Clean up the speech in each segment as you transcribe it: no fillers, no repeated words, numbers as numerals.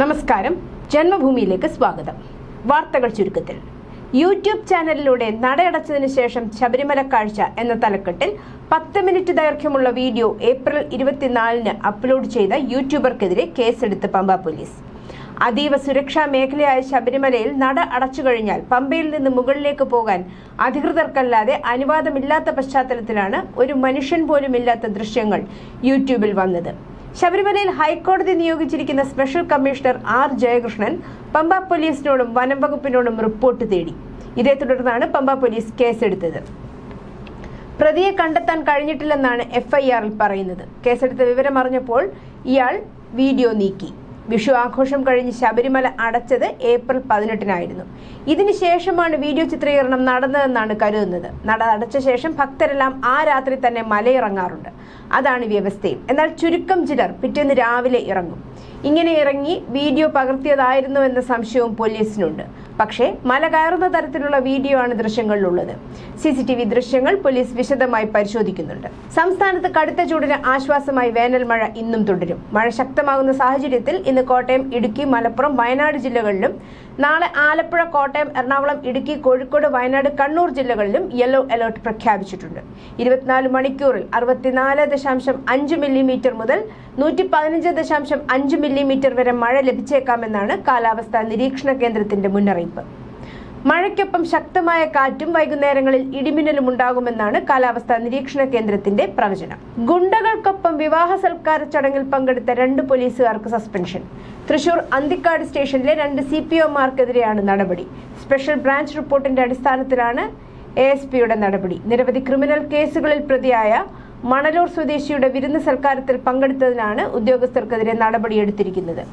നമസ്കാരം, ജന്മഭൂമിയിലേക്ക് സ്വാഗതം. വാർത്തകൾ ചുരുക്കത്തിൽ. യൂട്യൂബ് ചാനലിലൂടെ നടയടച്ചതിനു ശേഷം ശബരിമല കാഴ്ച എന്ന തലക്കെട്ടിൽ 10 മിനിറ്റ് ദൈർഘ്യമുള്ള വീഡിയോ ഏപ്രിൽ 24-ന് അപ്ലോഡ് ചെയ്ത യൂട്യൂബർക്കെതിരെ കേസെടുത്ത് പമ്പ പോലീസ്. അതീവ സുരക്ഷാ മേഖലയായ ശബരിമലയിൽ നട അടച്ചു കഴിഞ്ഞാൽ പമ്പയിൽ നിന്ന് മുകളിലേക്ക് പോകാൻ അധികൃതർക്കല്ലാതെ അനുവാദമില്ലാത്ത പശ്ചാത്തലത്തിലാണ് ഒരു മനുഷ്യൻ പോലും ഇല്ലാത്ത ദൃശ്യങ്ങൾ യൂട്യൂബിൽ വന്നത്. ശബരിമലയിൽ ഹൈക്കോടതി നിയോഗിച്ചിരിക്കുന്ന special commissioner R Jayakrishnan Pamba പോലീസിനോടും വനം വകുപ്പിനോടും റിപ്പോർട്ട് തേടി. ഇതേ തുടർന്നാണ് പമ്പ പോലീസ് കേസെടുത്തത്. പ്രതിയെ കണ്ടെത്താൻ കഴിഞ്ഞിട്ടില്ലെന്നാണ് FIR-ൽ പറയുന്നത്. കേസെടുത്ത വിവരം അറിഞ്ഞപ്പോൾ ഇയാൾ വീഡിയോ നീക്കി. വിഷു ആഘോഷം കഴിഞ്ഞ് ശബരിമല അടച്ചത് ഏപ്രിൽ 18-നായിരുന്നു. ഇതിനുശേഷമാണ് വീഡിയോ ചിത്രീകരണം നടന്നതെന്നാണ് കരുതുന്നത്. നട അടച്ച ശേഷം ഭക്തരെല്ലാം ആ രാത്രി തന്നെ മലയിറങ്ങാറുണ്ട്. അതാണ് വ്യവസ്ഥയും. എന്നാൽ ചുരുക്കം ചിലർ പിറ്റേന്ന് രാവിലെ ഇറങ്ങും. ഇങ്ങനെ ഇറങ്ങി വീഡിയോ പകർത്തിയതായിരുന്നു എന്ന സംശയവും പോലീസിനുണ്ട്. പക്ഷേ മല കയറുന്ന തരത്തിലുള്ള വീഡിയോ ആണ് ദൃശ്യങ്ങളിലുള്ളത്. CCTV ദൃശ്യങ്ങൾ പോലീസ് വിശദമായി പരിശോധിക്കുന്നുണ്ട്. സംസ്ഥാനത്ത് കടുത്ത ചൂടിന് ആശ്വാസമായി വേനൽ മഴ ഇന്നും തുടരും. മഴ ശക്തമാകുന്ന സാഹചര്യത്തിൽ ഇന്ന് കോട്ടയം, ഇടുക്കി, മലപ്പുറം, വയനാട് ജില്ലകളിലും നാളെ ആലപ്പുഴ, കോട്ടയം, എറണാകുളം, ഇടുക്കി, കോഴിക്കോട്, വയനാട്, കണ്ണൂർ ജില്ലകളിലും യെല്ലോ അലർട്ട് പ്രഖ്യാപിച്ചിട്ടുണ്ട്. 24 മണിക്കൂറിൽ 64.5 മില്ലിമീറ്റർ മുതൽ 115.5 മില്ലിമീറ്റർ വരെ മഴ ലഭിച്ചേക്കാമെന്നാണ് കാലാവസ്ഥാ നിരീക്ഷണ കേന്ദ്രത്തിന്റെ മുന്നറിയിപ്പ്. മഴയ്ക്കൊപ്പം ശക്തമായ കാറ്റും വൈകുന്നേരങ്ങളിൽ ഇടിമിന്നലും ഉണ്ടാകുമെന്നാണ് കാലാവസ്ഥാ നിരീക്ഷണ കേന്ദ്രത്തിന്റെ പ്രവചനം. ഗുണ്ടകൾക്കൊപ്പം വിവാഹ സൽക്കാര ചടങ്ങിൽ പങ്കെടുത്ത 2 പോലീസുകാർക്ക് സസ്പെൻഷൻ. തൃശൂർ അന്തിക്കാട് സ്റ്റേഷനിലെ 2 CPOമാർക്കെതിരെയാണ് നടപടി. സ്പെഷ്യൽ ബ്രാഞ്ച് റിപ്പോർട്ടിന്റെ അടിസ്ഥാനത്തിലാണ് ASPയുടെ നടപടി. നിരവധി ക്രിമിനൽ കേസുകളിൽ പ്രതിയായ മണലൂർ സ്വദേശിയുടെ വിരുന്ന് സൽക്കാരത്തിൽ പങ്കെടുത്തതിനാണ് ഉദ്യോഗസ്ഥർക്കെതിരെ നടപടിയെടുത്തിരിക്കുന്നത്.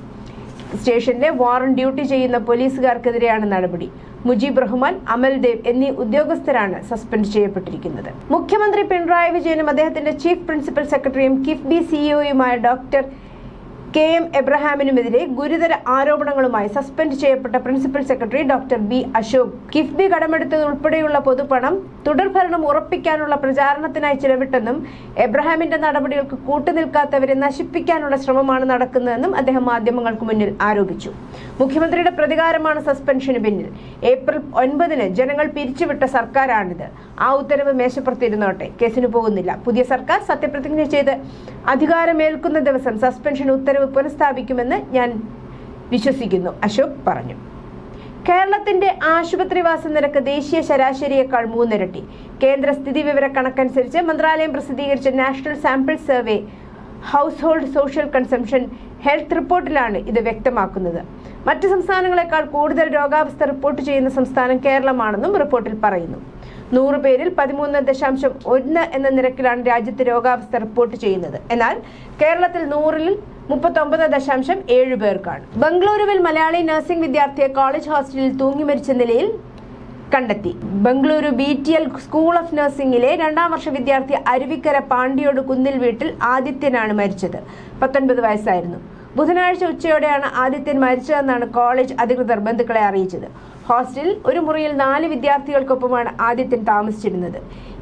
സ്റ്റേഷനിലെ വാറന്റ് ഡ്യൂട്ടി ചെയ്യുന്ന പോലീസുകാർക്കെതിരെയാണ് നടപടി. മുജീബ് റഹ്മാൻ, അമൽദേവ് എന്നീ ഉദ്യോഗസ്ഥരാണ് സസ്പെൻഡ് ചെയ്യപ്പെട്ടിരിക്കുന്നത്. മുഖ്യമന്ത്രി പിണറായി വിജയനും അദ്ദേഹത്തിന്റെ ചീഫ് പ്രിൻസിപ്പൽ സെക്രട്ടറിയും കിഫ്ബി CEOയുമായ ഡോക്ടർ KM എബ്രഹാമിനുമെതിരെ ഗുരുതര ആരോപണങ്ങളുമായി സസ്പെൻഡ് ചെയ്യപ്പെട്ട principal secretary doctor B Ashok KIIFB കടമെടുത്തത് ഉൾപ്പെടെയുള്ള പൊതുപണം തുടർഭരണം ഉറപ്പിക്കാനുള്ള പ്രചാരണത്തിനായി ചിലവിട്ടെന്നും എബ്രഹാമിന്റെ നടപടികൾക്ക് കൂട്ടുനിൽക്കാത്തവരെ നശിപ്പിക്കാനുള്ള ശ്രമമാണ് നടക്കുന്നതെന്നും അദ്ദേഹം മാധ്യമങ്ങൾക്ക് മുന്നിൽ ആരോപിച്ചു. മുഖ്യമന്ത്രിയുടെ പ്രതികാരമാണ് സസ്പെൻഷന് പിന്നിൽ. ഏപ്രിൽ 9-ന് ജനങ്ങൾ പിരിച്ചുവിട്ട സർക്കാരാണിത്. ആ ഉത്തരവ് മേശപ്പുറത്തിരുന്നോട്ടെ, കേസിന് പോകുന്നില്ല. പുതിയ സർക്കാർ സത്യപ്രതിജ്ഞ ചെയ്ത് അധികാരമേൽക്കുന്ന ദിവസം സസ്പെൻഷൻ ഉത്തരവ് പുനഃസ്ഥാപിക്കുമെന്ന് ഞാൻ വിശ്വസിക്കുന്നു, അശോക് പറഞ്ഞു. കേരളത്തിന്റെ ആശുപത്രിവാസ നിരക്ക് ദേശീയ ശരാശരിയേക്കാൾ 3 ഇരട്ടി. കേന്ദ്ര സ്ഥിതിവിവര കണക്കനുസരിച്ച് മന്ത്രാലയം പ്രസിദ്ധീകരിച്ച national sample survey house hold social consumption health റിപ്പോർട്ടിലാണ് ഇത് വ്യക്തമാക്കുന്നത്. മറ്റ് സംസ്ഥാനങ്ങളെക്കാൾ കൂടുതൽ രോഗാവസ്ഥ റിപ്പോർട്ട് ചെയ്യുന്ന സംസ്ഥാനം കേരളമാണെന്നും റിപ്പോർട്ടിൽ പറയുന്നു. 100 പേരിൽ 13.1 എന്ന നിരക്കിലാണ് രാജ്യത്ത് രോഗാവസ്ഥ റിപ്പോർട്ട് ചെയ്യുന്നത്. എന്നാൽ കേരളത്തിൽ 100-ൽ 39.7 പേർക്കാണ്. ബംഗളൂരുവിൽ മലയാളി നഴ്സിംഗ് വിദ്യാർത്ഥിയെ കോളേജ് ഹോസ്റ്റലിൽ തൂങ്ങി മരിച്ച നിലയിൽ കണ്ടെത്തി. ബംഗളൂരു BTL സ്കൂൾ ഓഫ് നഴ്സിംഗിലെ 2ാം വർഷ വിദ്യാർത്ഥി അരുവിക്കര പാണ്ടിയോട് കുന്നിൽ വീട്ടിൽ ആദിത്യനാണ് മരിച്ചത്. 19 വയസ്സായിരുന്നു. ബുധനാഴ്ച ഉച്ചയോടെയാണ് ആദിത്യൻ മരിച്ചതെന്നാണ് കോളേജ് അധികൃതർ ബന്ധുക്കളെ അറിയിച്ചത്. ഹോസ്റ്റലിൽ ഒരു മുറിയിൽ 4 വിദ്യാർത്ഥികൾക്കൊപ്പമാണ് ആദിത്യൻ താമസിച്ചിരുന്നത്.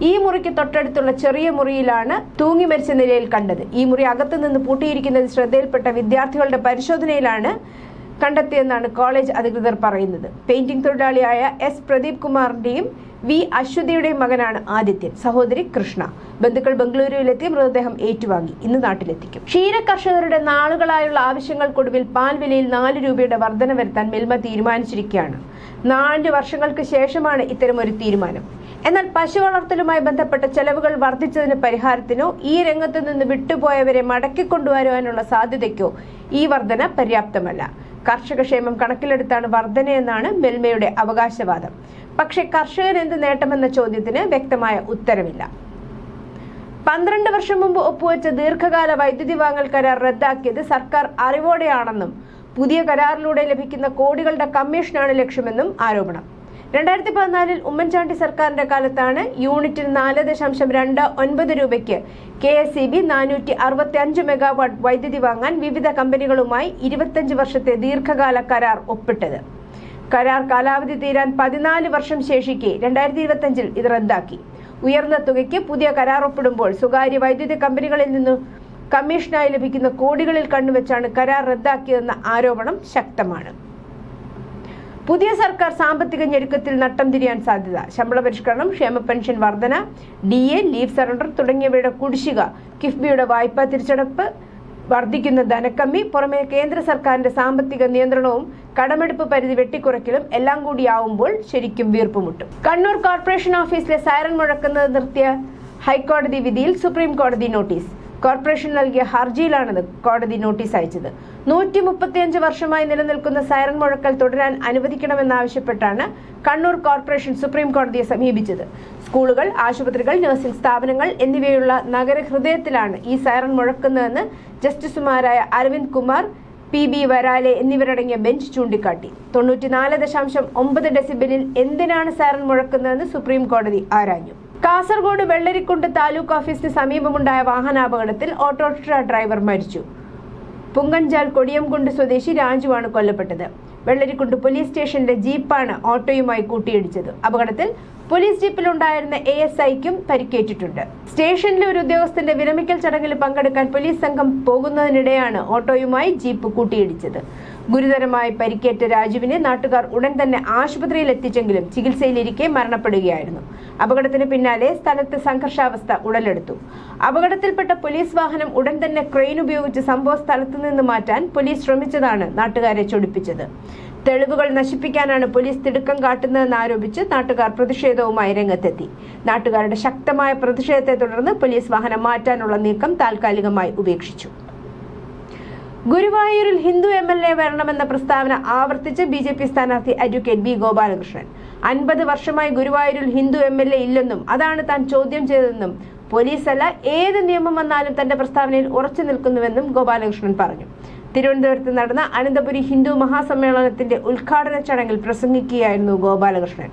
ഈ മുറിക്ക് തൊട്ടടുത്തുള്ള ചെറിയ മുറിയിലാണ് തൂങ്ങി മരിച്ച നിലയിൽ കണ്ടത്. ഈ മുറി അകത്തു നിന്ന് പൂട്ടിയിരിക്കുന്നത് ശ്രദ്ധയിൽപ്പെട്ട വിദ്യാർത്ഥികളുടെ പരിശോധനയിലാണ് കണ്ടെത്തിയെന്നാണ് കോളേജ് അധികൃതർ പറയുന്നത്. പെയിന്റിംഗ് തൊഴിലാളിയായ S പ്രദീപ് കുമാറിന്റെയും V അശ്വതിയുടെയും മകനാണ് ആദിത്യൻ. സഹോദരി കൃഷ്ണ. ബന്ധുക്കൾ ബംഗളൂരുവിലെത്തി മൃതദേഹം ഏറ്റുവാങ്ങി. ഇന്ന് നാട്ടിലെത്തിക്കും. ക്ഷീര കർഷകരുടെ നാളുകളായുള്ള ആവശ്യങ്ങൾക്കൊടുവിൽ പാൽ വിലയിൽ 4 രൂപയുടെ വർധന വരുത്താൻ മിൽമ തീരുമാനിച്ചിരിക്കുകയാണ്. 4 വർഷങ്ങൾക്ക് ശേഷമാണ് ഇത്തരമൊരു തീരുമാനം. എന്നാൽ പശു വളർത്തലുമായി ബന്ധപ്പെട്ട ചെലവുകൾ വർദ്ധിച്ചതിന് പരിഹാരത്തിനോ ഈ രംഗത്തു നിന്ന് വിട്ടുപോയവരെ മടക്കിക്കൊണ്ടുവരുവാനുള്ള സാധ്യതയ്ക്കോ ഈ വർധന പര്യാപ്തമല്ല. കർഷകക്ഷേമം കണക്കിലെടുത്താണ് വർധനയെന്നാണ് മിൽമയുടെ അവകാശവാദം. പക്ഷേ കർഷകന് എന്ത് നേട്ടമെന്ന ചോദ്യത്തിന് വ്യക്തമായ ഉത്തരവില്ല. 12 വർഷം മുമ്പ് ഒപ്പുവെച്ച ദീർഘകാല വൈദ്യുതി വാങ്ങൽ കരാർ റദ്ദാക്കിയത് സർക്കാർ അറിവോടെയാണെന്നും പുതിയ കരാറിലൂടെ ലഭിക്കുന്ന കോടികളുടെ കമ്മീഷനാണ് ലക്ഷ്യമെന്നും ആരോപണം. 2014-ൽ ഉമ്മൻചാണ്ടി സർക്കാരിന്റെ കാലത്താണ് യൂണിറ്റിന് 4.29 രൂപയ്ക്ക് KSEB 465 മെഗാവാട്ട് വൈദ്യുതി വാങ്ങാൻ വിവിധ കമ്പനികളുമായി 25 വർഷത്തെ ദീർഘകാല കരാർ ഒപ്പിട്ടത്. കരാർ കാലാവധി തീരാൻ 14 വർഷം ശേഷിക്കെ 2025-ൽ ഇത് റദ്ദാക്കി. ഉയർന്ന തുകയ്ക്ക് പുതിയ കരാർ ഒപ്പിടുമ്പോൾ സ്വകാര്യ വൈദ്യുതി കമ്പനികളിൽ നിന്ന് കമ്മീഷനായി ലഭിക്കുന്ന കോടികളിൽ കണ്ണുവെച്ചാണ് കരാർ റദ്ദാക്കിയതെന്ന ആരോപണം ശക്തമാണ്. പുതിയ സർക്കാർ സാമ്പത്തിക ഞെരുക്കത്തിൽ നട്ടം തിരിയാൻ സാധ്യത. ശമ്പള പരിഷ്കരണം, ക്ഷേമ പെൻഷൻ വർധന, DA, ലീവ് സറണ്ടർ തുടങ്ങിയവയുടെ കുടിശ്ശിക, കിഫ്ബിയുടെ വായ്പാ തിരിച്ചടപ്പ്, വർദ്ധിക്കുന്ന ധനക്കമ്മി, പുറമെ കേന്ദ്ര സർക്കാരിന്റെ സാമ്പത്തിക നിയന്ത്രണവും കടമെടുപ്പ് പരിധി വെട്ടിക്കുറയ്ക്കലും എല്ലാം കൂടിയാവുമ്പോൾ ശരിക്കും വീർപ്പുമുട്ടും. കണ്ണൂർ കോർപ്പറേഷൻ ഓഫീസിലെ സൈറൻ മുഴക്കുന്നത് നിർത്തിയ ഹൈക്കോടതി വിധിയിൽ സുപ്രീം കോടതി നോട്ടീസ്. കോർപ്പറേഷൻ നൽകിയ ഹർജിയിലാണ് കോടതി നോട്ടീസ് അയച്ചത്. 135 വർഷമായി നിലനിൽക്കുന്ന സൈറൻ മുഴക്കൽ തുടരാൻ അനുവദിക്കണമെന്നാവശ്യപ്പെട്ടാണ് കണ്ണൂർ കോർപ്പറേഷൻ സുപ്രീം കോടതിയെ സമീപിച്ചത്. സ്കൂളുകൾ, ആശുപത്രികൾ, നഴ്സിംഗ് സ്ഥാപനങ്ങൾ എന്നിവയുള്ള നഗരഹൃദയത്തിലാണ് ഈ സൈറൻ മുഴക്കുന്നതെന്ന് ജസ്റ്റിസുമാരായ അരവിന്ദ് കുമാർ, PB വരാലെ എന്നിവരടങ്ങിയ ബെഞ്ച് ചൂണ്ടിക്കാട്ടി. 94.9 ഡെസിബലിൽ എന്തിനാണ് സൈറൻ മുഴക്കുന്നതെന്ന് സുപ്രീം കോടതി ആരാഞ്ഞു. കാസർഗോഡ് വെള്ളരിക്കുണ്ട് താലൂക്ക് ഓഫീസിന് സമീപമുണ്ടായ വാഹനാപകടത്തിൽ ഓട്ടോറിക്ഷ ഡ്രൈവർ മരിച്ചു. പുങ്കഞ്ചാൽ കൊടിയംകുണ്ട് സ്വദേശി രാജുവാണ് കൊല്ലപ്പെട്ടത്. വെള്ളരിക്കുണ്ട് പോലീസ് സ്റ്റേഷനിലെ ജീപ്പാണ് ഓട്ടോയുമായി കൂട്ടിയിടിച്ചത്. അപകടത്തിൽ പോലീസ് ജീപ്പിലുണ്ടായിരുന്ന ASIക്കും പരിക്കേറ്റിട്ടുണ്ട്. സ്റ്റേഷനിലെ ഒരു ഉദ്യോഗസ്ഥന്റെ വിരമിക്കൽ ചടങ്ങിൽ പങ്കെടുക്കാൻ പോലീസ് സംഘം പോകുന്നതിനിടെയാണ് ഓട്ടോയുമായി ജീപ്പ് കൂട്ടിയിടിച്ചത്. ഗുരുതരമായി പരിക്കേറ്റ രാജുവിനെ നാട്ടുകാർ ഉടൻ തന്നെ ആശുപത്രിയിൽ എത്തിച്ചെങ്കിലും ചികിത്സയിലിരിക്കെ മരണപ്പെടുകയായിരുന്നു. അപകടത്തിന് പിന്നാലെ സ്ഥലത്ത് സംഘർഷാവസ്ഥ ഉടലെടുത്തു. അപകടത്തിൽപ്പെട്ട പോലീസ് വാഹനം ഉടൻ തന്നെ ക്രെയിൻ ഉപയോഗിച്ച് സംഭവ സ്ഥലത്തു നിന്ന് മാറ്റാൻ പോലീസ് ശ്രമിച്ചതാണ് നാട്ടുകാരെ ചൊടിപ്പിച്ചത്. തെളിവുകൾ നശിപ്പിക്കാനാണ് പോലീസ് തിടുക്കം കാട്ടുന്നതെന്ന് ആരോപിച്ച് നാട്ടുകാർ പ്രതിഷേധവുമായി രംഗത്തെത്തി. നാട്ടുകാരുടെ ശക്തമായ പ്രതിഷേധത്തെ തുടർന്ന് പോലീസ് വാഹനം മാറ്റാനുള്ള നീക്കം താൽക്കാലികമായി ഉപേക്ഷിച്ചു. ഗുരുവായൂരിൽ ഹിന്ദു MLA വരണമെന്ന പ്രസ്താവന ആവർത്തിച്ച് BJP സ്ഥാനാർത്ഥി അഡ്വക്കേറ്റ് B. ഗോപാലകൃഷ്ണൻ. 50 വർഷമായി ഗുരുവായൂരിൽ ഹിന്ദു MLA ഇല്ലെന്നും അതാണ് താൻ ചോദ്യം ചെയ്തതെന്നും പോലീസല്ല ഏത് നിയമം വന്നാലും തന്റെ പ്രസ്താവനയിൽ ഉറച്ചു നിൽക്കുന്നുവെന്നും ഗോപാലകൃഷ്ണൻ പറഞ്ഞു. തിരുവനന്തപുരത്ത് നടന്ന അനന്തപുരി ഹിന്ദു മഹാസമ്മേളനത്തിന്റെ ഉദ്ഘാടന ചടങ്ങിൽ പ്രസംഗിക്കുകയായിരുന്നു ഗോപാലകൃഷ്ണൻ.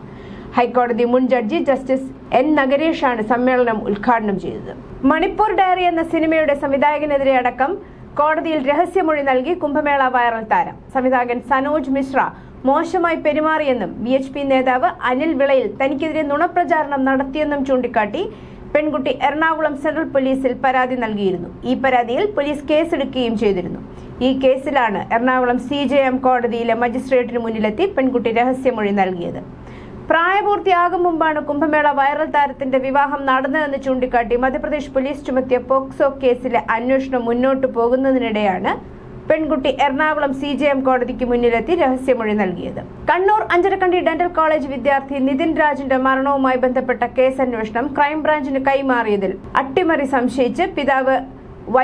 ഹൈക്കോടതി മുൻ ജഡ്ജി ജസ്റ്റിസ് N. നഗരേഷാണ് സമ്മേളനം ഉദ്ഘാടനം ചെയ്തത്. മണിപ്പൂർ ഡയറി എന്ന സിനിമയുടെ സംവിധായകനെതിരെ അടക്കം കോടതിയിൽ രഹസ്യമൊഴി നൽകി കുംഭമേള വൈറൽ താരം. സംവിധായകൻ സനോജ് മിശ്ര മോശമായി പെരുമാറിയെന്നും BHP നേതാവ് അനിൽ വിളയിൽ തനിക്കെതിരെ നുണപ്രചാരണം നടത്തിയെന്നും ചൂണ്ടിക്കാട്ടി പെൺകുട്ടി എറണാകുളം സെൻട്രൽ പോലീസിൽ പരാതി നൽകിയിരുന്നു. ഈ പരാതിയിൽ പോലീസ് കേസെടുക്കുകയും ചെയ്തിരുന്നു. ഈ കേസിലാണ് എറണാകുളം CJM കോടതിയിലെ മജിസ്ട്രേറ്റിന് മുന്നിലെത്തി പെൺകുട്ടി രഹസ്യമൊഴി നൽകിയത്. പ്രായപൂർത്തിയാകും മുമ്പാണ് കുംഭമേള വൈറൽ താരത്തിന്റെ വിവാഹം നടന്നതെന്ന് ചൂണ്ടിക്കാട്ടി മധ്യപ്രദേശ് പോലീസ് ചുമത്തിയ പോക്സോ കേസിലെ അന്വേഷണം മുന്നോട്ടു പോകുന്നതിനിടെയാണ് പെൺകുട്ടി എറണാകുളം CJM കോടതിക്ക് മുന്നിലെത്തി രഹസ്യമൊഴി നൽകിയത്. കണ്ണൂർ അഞ്ചരക്കണ്ടി ഡെന്റൽ കോളേജ് വിദ്യാർത്ഥി നിതിൻ രാജിന്റെ മരണവുമായി ബന്ധപ്പെട്ട കേസ് അന്വേഷണം ക്രൈംബ്രാഞ്ചിന് കൈമാറിയതിൽ അട്ടിമറി സംശയിച്ച് പിതാവ്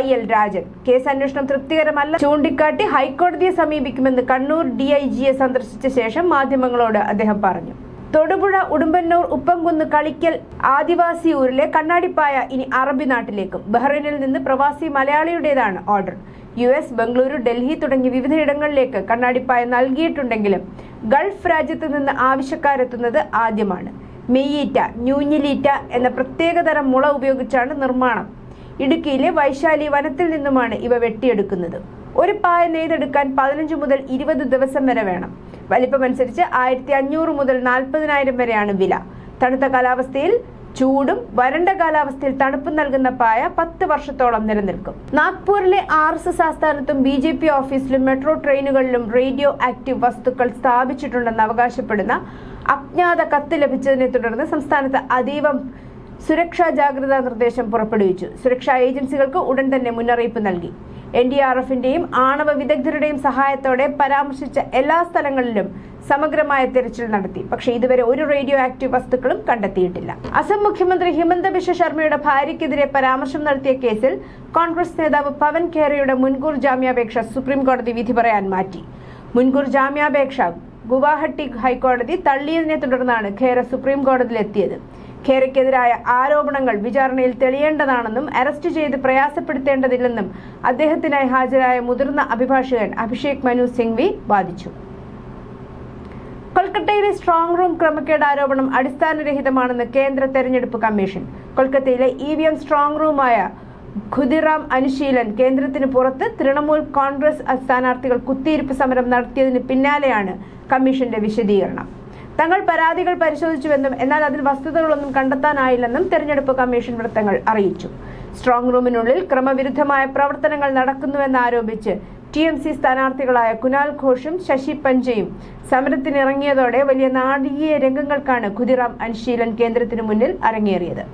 YL രാജൻ കേസ് അന്വേഷണം തൃപ്തികരമല്ല ചൂണ്ടിക്കാട്ടി ഹൈക്കോടതിയെ സമീപിക്കുമെന്ന് കണ്ണൂർ DIGയെ സന്ദർശിച്ച ശേഷം മാധ്യമങ്ങളോട് അദ്ദേഹം പറഞ്ഞു. തൊടുപുഴ ഉടുമ്പന്നൂർ ഉപ്പംകുന്ന് കളിക്കൽ ആദിവാസി ഊരിലെ കണ്ണാടിപ്പായ ഇനി അറബി നാട്ടിലേക്കും. ബഹ്റൈനിൽ നിന്ന് പ്രവാസി മലയാളിയുടേതാണ് ഓർഡർ. US, ബംഗളൂരു, ഡൽഹി തുടങ്ങി വിവിധയിടങ്ങളിലേക്ക് കണ്ണാടിപ്പായ നൽകിയിട്ടുണ്ടെങ്കിലും ഗൾഫ് രാജ്യത്ത് നിന്ന് ആവശ്യക്കാരെത്തുന്നത് ആദ്യമാണ്. മെയ്യീറ്റ, ന്യൂഞ്ഞിലീറ്റ എന്ന പ്രത്യേകതരം മുള ഉപയോഗിച്ചാണ് നിർമ്മാണം. ഇടുക്കിയിലെ വൈശാലി വനത്തിൽ നിന്നുമാണ് ഇവ വെട്ടിയെടുക്കുന്നത്. ഒരു പായ നെയ്തെടുക്കാൻ 15 മുതൽ 20 ദിവസം വരെ വേണം. വലിപ്പമനുസരിച്ച് 1500 മുതൽ 40,000 വരെയാണ് വില. തണുത്ത കാലാവസ്ഥയിൽ ചൂടും വരണ്ട കാലാവസ്ഥയിൽ തണുപ്പും നൽകുന്ന പായ 10 വർഷത്തോളം നിലനിൽക്കും. നാഗ്പൂരിലെ RSS ആസ്ഥാനത്തും BJP ഓഫീസിലും മെട്രോ ട്രെയിനുകളിലും റേഡിയോ ആക്റ്റീവ് വസ്തുക്കൾ സ്ഥാപിച്ചിട്ടുണ്ടെന്ന് അവകാശപ്പെടുന്ന അജ്ഞാത കത്ത് ലഭിച്ചതിനെ തുടർന്ന് സംസ്ഥാനത്ത് അതീവ സുരക്ഷാ ജാഗ്രതാ നിർദ്ദേശം പുറപ്പെടുവിച്ചു. സുരക്ഷാ ഏജൻസികൾക്ക് ഉടൻ തന്നെ മുന്നറിയിപ്പ് നൽകി. NDRFന്റെയും ആണവ വിദഗ്ധരുടെയും സഹായത്തോടെ പരാമർശിച്ച എല്ലാ സ്ഥലങ്ങളിലും സമഗ്രമായ തിരച്ചിൽ നടത്തി. പക്ഷേ ഇതുവരെ ഒരു റേഡിയോ ആക്റ്റീവ് വസ്തുക്കളും കണ്ടെത്തിയിട്ടില്ല. അസം മുഖ്യമന്ത്രി ഹിമന്ത ബിശ്വ ശർമ്മയുടെ ഭാര്യയ്ക്കെതിരെ പരാമർശം നടത്തിയ കേസിൽ കോൺഗ്രസ് നേതാവ് പവൻ ഖേരയുടെ മുൻകൂർ ജാമ്യാപേക്ഷ സുപ്രീം കോടതി വിധി പറയാൻ മാറ്റി. മുൻകൂർ ജാമ്യാപേക്ഷ ഗുവാഹട്ടി ഹൈക്കോടതി തള്ളിയതിനെ തുടർന്നാണ് ഖേര സുപ്രീം കോടതിയിലെത്തിയത്. ഖേരയ്ക്കെതിരായ ആരോപണങ്ങൾ വിചാരണയിൽ തെളിയേണ്ടതാണെന്നും അറസ്റ്റ് ചെയ്ത് പ്രയാസപ്പെടുത്തേണ്ടതില്ലെന്നും അദ്ദേഹത്തിനായി ഹാജരായ മുതിർന്ന അഭിഭാഷകൻ അഭിഷേക് മനു സിംഗ്വി വാദിച്ചു. കൊൽക്കത്തയിലെ സ്ട്രോങ് റൂം ക്രമക്കേട് ആരോപണം അടിസ്ഥാനരഹിതമാണെന്ന് കേന്ദ്ര തെരഞ്ഞെടുപ്പ് കമ്മീഷൻ. കൊൽക്കത്തയിലെ EVM സ്ട്രോങ് റൂമായ ഖുദിറാം അനുശീലൻ കേന്ദ്രത്തിന് പുറത്ത് തൃണമൂൽ കോൺഗ്രസ് സ്ഥാനാർത്ഥികൾ കുത്തിയിരിപ്പ് സമരം നടത്തിയതിന് പിന്നാലെയാണ് കമ്മീഷന്റെ വിശദീകരണം. തങ്ങൾ പരാതികൾ പരിശോധിച്ചുവെന്നും എന്നാൽ അതിൽ വസ്തുതകളൊന്നും കണ്ടെത്താനായില്ലെന്നും തെരഞ്ഞെടുപ്പ് കമ്മീഷൻ വൃത്തങ്ങൾ അറിയിച്ചു. സ്ട്രോങ് റൂമിനുള്ളിൽ ക്രമവിരുദ്ധമായ പ്രവർത്തനങ്ങൾ നടക്കുന്നുവെന്നാരോപിച്ച് TMC സ്ഥാനാർത്ഥികളായ കുനാൽ ഘോഷും ശശി പഞ്ചയും സമരത്തിനിറങ്ങിയതോടെ വലിയ നാടകീയ രംഗങ്ങൾക്കാണ് ഖുദിറാം അനുശീലൻ കേന്ദ്രത്തിന് മുന്നിൽ അരങ്ങേറിയത്.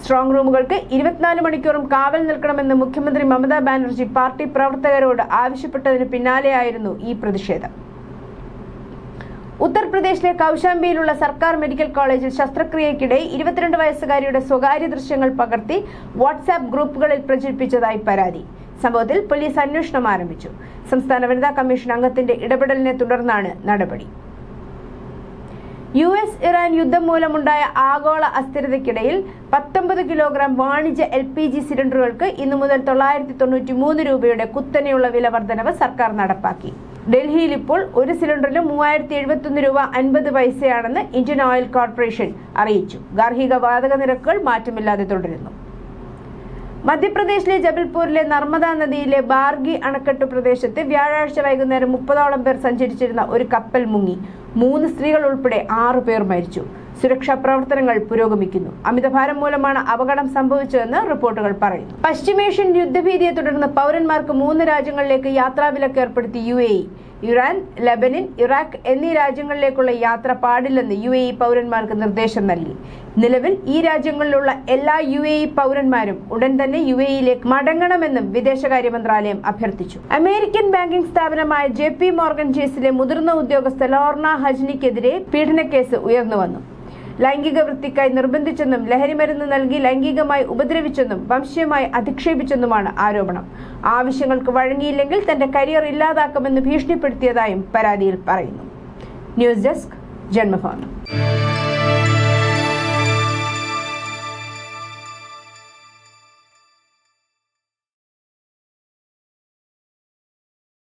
സ്ട്രോങ് റൂമുകൾക്ക് 24 മണിക്കൂറും കാവൽ നിൽക്കണമെന്ന് മുഖ്യമന്ത്രി മമതാ ബാനർജി പാർട്ടി പ്രവർത്തകരോട് ആവശ്യപ്പെട്ടതിന് പിന്നാലെയായിരുന്നു ഈ പ്രതിഷേധം. ഉത്തർപ്രദേശിലെ കൗശാംബിയിലുള്ള സർക്കാർ മെഡിക്കൽ കോളേജിൽ ശസ്ത്രക്രിയയ്ക്കിടെ 22 വയസ്സുകാരിയുടെ സ്വകാര്യ ദൃശ്യങ്ങൾ പകർത്തി വാട്സാപ്പ് ഗ്രൂപ്പുകളിൽ പ്രചരിപ്പിച്ചതായി പരാതി. സംഭവത്തിൽ പോലീസ് അന്വേഷണം ആരംഭിച്ചു. സംസ്ഥാന വനിതാ കമ്മീഷൻ അംഗത്തിന്റെ ഇടപെടലിനെ തുടർന്നാണ് നടപടി. US ഇറാൻ യുദ്ധം മൂലമുണ്ടായ ആഗോള അസ്ഥിരതയ്ക്കിടയിൽ 19 കിലോഗ്രാം വാണിജ്യ LPG സിലിണ്ടറുകൾക്ക് ഇന്നു മുതൽ 993 രൂപയുടെ കുത്തനെയുള്ള വില വർധനവ് സർക്കാർ നടപ്പാക്കി. ഡൽഹിയിൽ ഇപ്പോൾ ഒരു സിലിണ്ടറിന് 3071 രൂപ 50 പൈസയാണെന്ന് ഇന്ത്യൻ ഓയിൽ കോർപ്പറേഷൻ അറിയിച്ചു. ഗാർഹിക വാതക നിരക്കുകൾ മാറ്റമില്ലാതെ തുടരുന്നു. മധ്യപ്രദേശിലെ ജബൽപൂരിലെ നർമ്മദാ നദിയിലെ ബാർഗി അണക്കെട്ട് പ്രദേശത്ത് വ്യാഴാഴ്ച വൈകുന്നേരം 30ഓളം പേർ സഞ്ചരിച്ചിരുന്ന ഒരു കപ്പൽ മുങ്ങി. 3 സ്ത്രീകൾ ഉൾപ്പെടെ 6 പേർ മരിച്ചു. സുരക്ഷാ പ്രവർത്തനങ്ങൾ പുരോഗമിക്കുന്നു. അമിതഭാരം മൂലമാണ് അപകടം സംഭവിച്ചതെന്ന് റിപ്പോർട്ടുകൾ പറയുന്നു. പശ്ചിമേഷ്യൻ യുദ്ധഭീതിയെ തുടർന്ന് പൗരന്മാർക്ക് 3 രാജ്യങ്ങളിലേക്ക് യാത്രാവിലക്ക് ഏർപ്പെടുത്തി UAE. ഇറാൻ, ലബനൻ, ഇറാഖ് എന്നീ രാജ്യങ്ങളിലേക്കുള്ള യാത്ര പാടില്ലെന്ന് UAE പൗരന്മാർക്ക് നിർദ്ദേശം നൽകി. നിലവിൽ ഈ രാജ്യങ്ങളിലുള്ള എല്ലാ UAE പൗരന്മാരും ഉടൻ തന്നെ UAEയിലേക്ക് മടങ്ങണമെന്നും വിദേശകാര്യ മന്ത്രാലയം അഭ്യർത്ഥിച്ചു. അമേരിക്കൻ ബാങ്കിംഗ് സ്ഥാപനമായ JP മോർഗൻ ചേസിലെ മുതിർന്ന ഉദ്യോഗസ്ഥ ലോർണ ഹജ്നിക്കെതിരെ പീഡനക്കേസ് ഉയർന്നുവന്നു. ലൈംഗിക വൃത്തിക്കായി നിർബന്ധിച്ചെന്നും ലഹരിമരുന്ന് നൽകി ലൈംഗികമായി ഉപദ്രവിച്ചെന്നും വംശീയമായി അധിക്ഷേപിച്ചെന്നുമാണ് ആരോപണം. ആവശ്യങ്ങൾക്ക് വഴങ്ങിയില്ലെങ്കിൽ തന്റെ കരിയർ ഇല്ലാതാക്കുമെന്ന് ഭീഷണിപ്പെടുത്തിയതായും പരാതിയിൽ പറയുന്നു. News desk Janmabhumi.